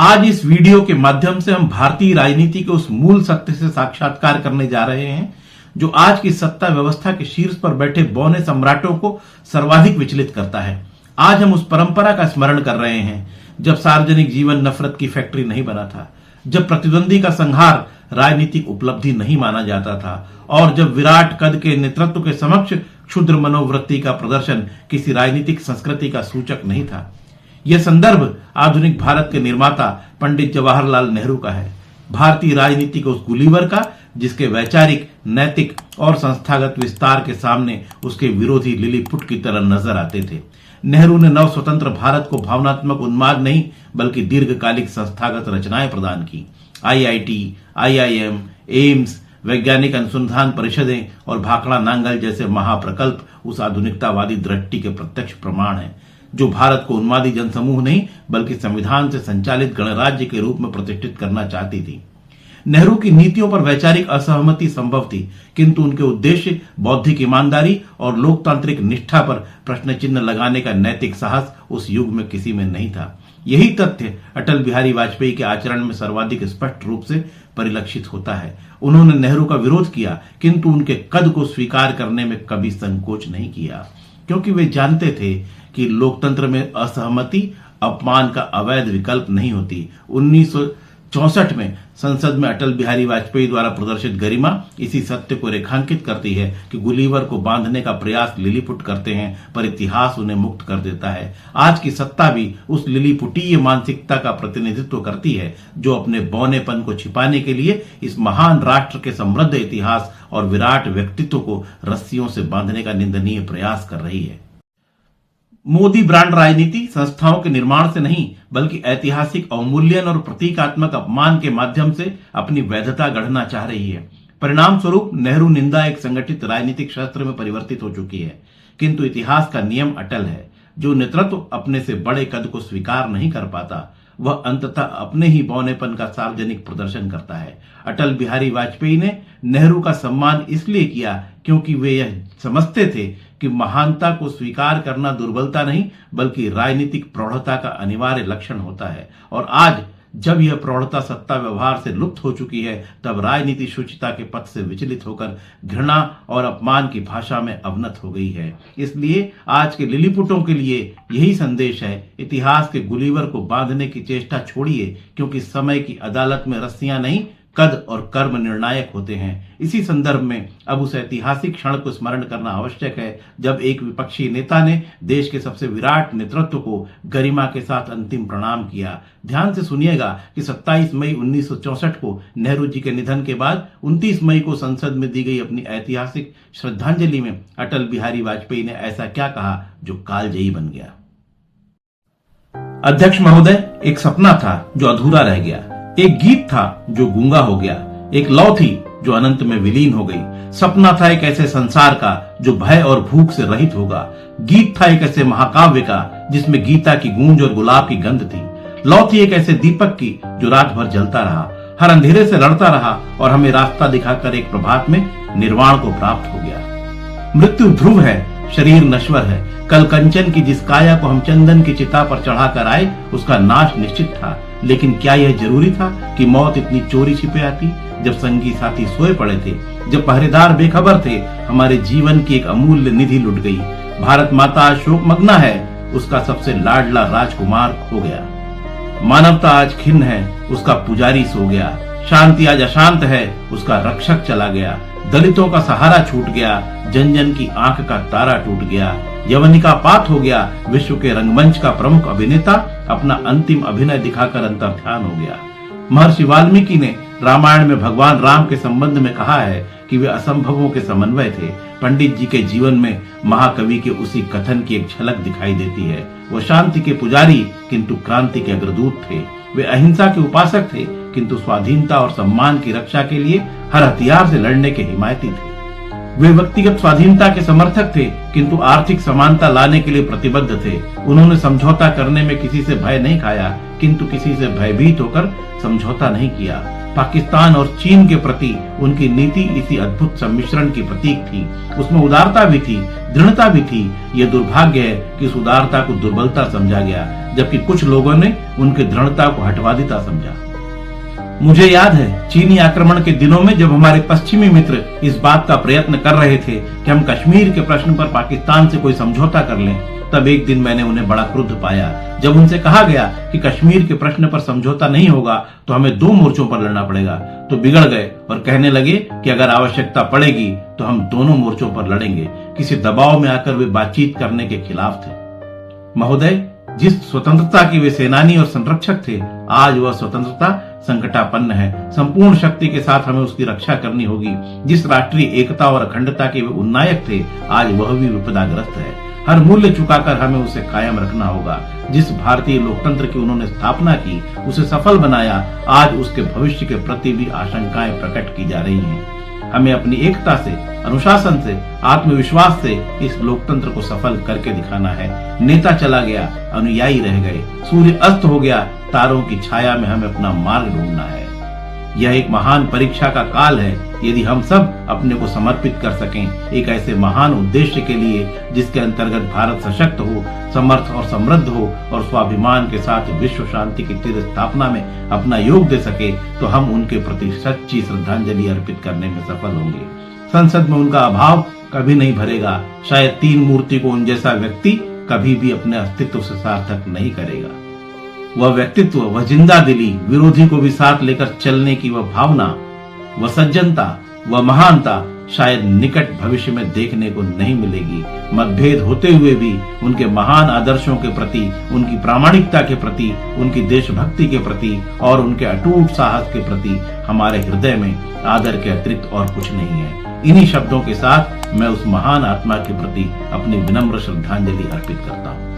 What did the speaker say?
आज इस वीडियो के माध्यम से हम भारतीय राजनीति के उस मूल सत्य से साक्षात्कार करने जा रहे हैं जो आज की सत्ता व्यवस्था के शीर्ष पर बैठे बौने सम्राटों को सर्वाधिक विचलित करता है। आज हम उस परंपरा का स्मरण कर रहे हैं जब सार्वजनिक जीवन नफरत की फैक्ट्री नहीं बना था, जब प्रतिद्वंदी का संहार राजनीतिक उपलब्धि नहीं माना जाता था और जब विराट कद के नेतृत्व के समक्ष क्षुद्र मनोवृत्ति का प्रदर्शन किसी राजनीतिक संस्कृति का सूचक नहीं था। यह संदर्भ आधुनिक भारत के निर्माता पंडित जवाहरलाल नेहरू का है, भारतीय राजनीति के उस गुलीवर का जिसके वैचारिक, नैतिक और संस्थागत विस्तार के सामने उसके विरोधी लिलीपुट की तरह नजर आते थे। नेहरू ने नव स्वतंत्र भारत को भावनात्मक उन्माद नहीं बल्कि दीर्घकालिक संस्थागत रचनाएं प्रदान की। IIT, IIM, एम्स, वैज्ञानिक अनुसंधान परिषदें और भाखड़ा नांगल जैसे महाप्रकल्प उस आधुनिकतावादी दृष्टि के प्रत्यक्ष प्रमाण हैं जो भारत को उन्मादी जनसमूह नहीं बल्कि संविधान से संचालित गणराज्य के रूप में प्रतिष्ठित करना चाहती थी। नेहरू की नीतियों पर वैचारिक असहमति संभव थी, किंतु उनके उद्देश्य बौद्धिक ईमानदारी और लोकतांत्रिक निष्ठा पर प्रश्न चिन्ह लगाने का नैतिक साहस उस युग में किसी में नहीं था। यही तथ्य अटल बिहारी वाजपेयी के आचरण में सर्वाधिक स्पष्ट रूप से परिलक्षित होता है। उन्होंने नेहरू का विरोध किया किंतु उनके कद को स्वीकार करने में कभी संकोच नहीं किया, क्योंकि वे जानते थे कि लोकतंत्र में असहमति अपमान का अवैध विकल्प नहीं होती। 1964 में संसद में अटल बिहारी वाजपेयी द्वारा प्रदर्शित गरिमा इसी सत्य को रेखांकित करती है कि गुलीवर को बांधने का प्रयास लिलीपुट करते हैं पर इतिहास उन्हें मुक्त कर देता है। आज की सत्ता भी उस लिलीपुटीय मानसिकता का प्रतिनिधित्व करती है जो अपने बौनेपन को छिपाने के लिए इस महान राष्ट्र के समृद्ध इतिहास और विराट व्यक्तित्व को रस्सियों से बांधने का निंदनीय प्रयास कर रही है। मोदी ब्रांड राजनीति संस्थाओं के निर्माण से नहीं बल्कि ऐतिहासिक अवमूल्यन और प्रतीकात्मक अपमान के माध्यम से अपनी वैधता गढ़ना चाह रही है। परिणाम स्वरूप नेहरू निंदा एक संगठित राजनीतिक शस्त्र में परिवर्तित हो चुकी है, किंतु इतिहास का नियम अटल है। जो नेतृत्व अपने से बड़े कद को स्वीकार नहीं कर पाता वह अंततः अपने ही बौनेपन का सार्वजनिक प्रदर्शन करता है। अटल बिहारी वाजपेयी ने नेहरू का सम्मान इसलिए किया क्योंकि वे यह समझते थे कि महानता को स्वीकार करना दुर्बलता नहीं बल्कि राजनीतिक प्रौढ़ता का अनिवार्य लक्षण होता है। और आज जब यह प्रौढ़ता सत्ता व्यवहार से लुप्त हो चुकी है तब राजनीति शुचिता के पथ से विचलित होकर घृणा और अपमान की भाषा में अवनत हो गई है। इसलिए आज के लिलीपुटों के लिए यही संदेश है, इतिहास के गुलीवर को बांधने की चेष्टा छोड़िए, क्योंकि समय की अदालत में रस्सियां नहीं कद और कर्म निर्णायक होते हैं। इसी संदर्भ में अब उस ऐतिहासिक क्षण को स्मरण करना आवश्यक है जब एक विपक्षी नेता ने देश के सबसे विराट नेतृत्व को गरिमा के साथ अंतिम प्रणाम किया। ध्यान से सुनिएगा कि 27 मई 1964 को नेहरू जी के निधन के बाद 29 मई को संसद में दी गई अपनी ऐतिहासिक श्रद्धांजलि में अटल बिहारी वाजपेयी ने ऐसा क्या कहा जो कालजयी बन गया। अध्यक्ष महोदय, एक सपना था जो अधूरा रह गया, एक गीत था जो गूंगा हो गया, एक लौ थी जो अनंत में विलीन हो गई। सपना था एक ऐसे संसार का जो भय और भूख से रहित होगा, गीत था एक ऐसे महाकाव्य का जिसमें गीता की गूंज और गुलाब की गंध थी, लौ थी एक ऐसे दीपक की जो रात भर जलता रहा, हर अंधेरे से लड़ता रहा और हमें रास्ता दिखाकर एक प्रभात में निर्वाण को प्राप्त हो गया। मृत्यु ध्रुव है, शरीर नश्वर है, कल कंचन की जिस काया को हम चंदन की चिता पर चढ़ाकर आए उसका नाश निश्चित था, लेकिन क्या यह जरूरी था कि मौत इतनी चोरी छिपे आती? जब संगी साथी सोए पड़े थे, जब पहरेदार बेखबर थे, हमारे जीवन की एक अमूल्य निधि लुट गई। भारत माता आज शोक मग्ना है, उसका सबसे लाडला राजकुमार खो गया। मानवता आज खिन्न है, उसका पुजारी सो गया। शांति आज अशांत है, उसका रक्षक चला गया। दलितों का सहारा छूट गया, जन जन की आंख का तारा टूट गया। यवनिका पात हो गया, विश्व के रंगमंच का प्रमुख अभिनेता अपना अंतिम अभिनय दिखाकर अंतर्ध्यान हो गया। महर्षि वाल्मीकि ने रामायण में भगवान राम के संबंध में कहा है कि वे असंभवों के समन्वय थे। पंडित जी के जीवन में महाकवि के उसी कथन की एक झलक दिखाई देती है। वो शांति के पुजारी किंतु क्रांति के अग्रदूत थे। वे अहिंसा के उपासक थे किंतु स्वाधीनता और सम्मान की रक्षा के लिए हर हथियार से लड़ने के हिमायती थे। वे व्यक्तिगत स्वाधीनता के समर्थक थे किंतु आर्थिक समानता लाने के लिए प्रतिबद्ध थे। उन्होंने समझौता करने में किसी से भय नहीं खाया किंतु किसी से भयभीत होकर समझौता नहीं किया। पाकिस्तान और चीन के प्रति उनकी नीति इसी अद्भुत सम्मिश्रण की प्रतीक थी। उसमें उदारता भी थी, दृढ़ता भी थी। यह दुर्भाग्य है कि इस उदारता को दुर्बलता समझा गया, जबकि कुछ लोगों ने उनकी दृढ़ता को हठवादिता समझा। मुझे याद है चीनी आक्रमण के दिनों में जब हमारे पश्चिमी मित्र इस बात का प्रयत्न कर रहे थे कि हम कश्मीर के प्रश्न पर पाकिस्तान से कोई समझौता कर लें, तब एक दिन मैंने उन्हें बड़ा क्रुद्ध पाया जब उनसे कहा गया कि कश्मीर के प्रश्न पर समझौता नहीं होगा तो हमें 2 मोर्चों पर लड़ना पड़ेगा। तो बिगड़ गए और कहने लगे कि अगर आवश्यकता पड़ेगी तो हम दोनों मोर्चों पर लड़ेंगे। किसी दबाव में आकर वे बातचीत करने के खिलाफ थे। महोदय, जिस स्वतंत्रता के वे सेनानी और संरक्षक थे, आज वह स्वतंत्रता संकटापन्न है। संपूर्ण शक्ति के साथ हमें उसकी रक्षा करनी होगी। जिस राष्ट्रीय एकता और अखंडता के वे उन्नायक थे, आज वह भी विपदाग्रस्त है। हर मूल्य चुकाकर हमें उसे कायम रखना होगा। जिस भारतीय लोकतंत्र की उन्होंने स्थापना की, उसे सफल बनाया, आज उसके भविष्य के प्रति भी आशंकाएं प्रकट की जा रही हैं। हमें अपनी एकता से, अनुशासन से, आत्मविश्वास से इस लोकतंत्र को सफल करके दिखाना है। नेता चला गया, अनुयायी रह गए, सूर्य अस्त हो गया, तारों की छाया में हमें अपना मार्ग ढूंढना है। यह एक महान परीक्षा का काल है। यदि हम सब अपने को समर्पित कर सकें एक ऐसे महान उद्देश्य के लिए जिसके अंतर्गत भारत सशक्त हो, समर्थ और समृद्ध हो और स्वाभिमान के साथ विश्व शांति की चिर स्थापना में अपना योग दे सके, तो हम उनके प्रति सच्ची श्रद्धांजलि अर्पित करने में सफल होंगे। संसद में उनका अभाव कभी नहीं भरेगा। शायद 3 मूर्ति को उन जैसा व्यक्ति कभी भी अपने अस्तित्व से सार्थक नहीं करेगा। वह व्यक्तित्व, वह जिंदा दिली, विरोधी को भी साथ लेकर चलने की वह भावना, वह सज्जनता, वह महानता शायद निकट भविष्य में देखने को नहीं मिलेगी। मतभेद होते हुए भी उनके महान आदर्शों के प्रति, उनकी प्रामाणिकता के प्रति, उनकी देशभक्ति के प्रति और उनके अटूट साहस के प्रति हमारे हृदय में आदर के अतिरिक्त और कुछ नहीं है। इन्हीं शब्दों के साथ मैं उस महान आत्मा के प्रति अपनी विनम्र श्रद्धांजलि अर्पित करता हूँ।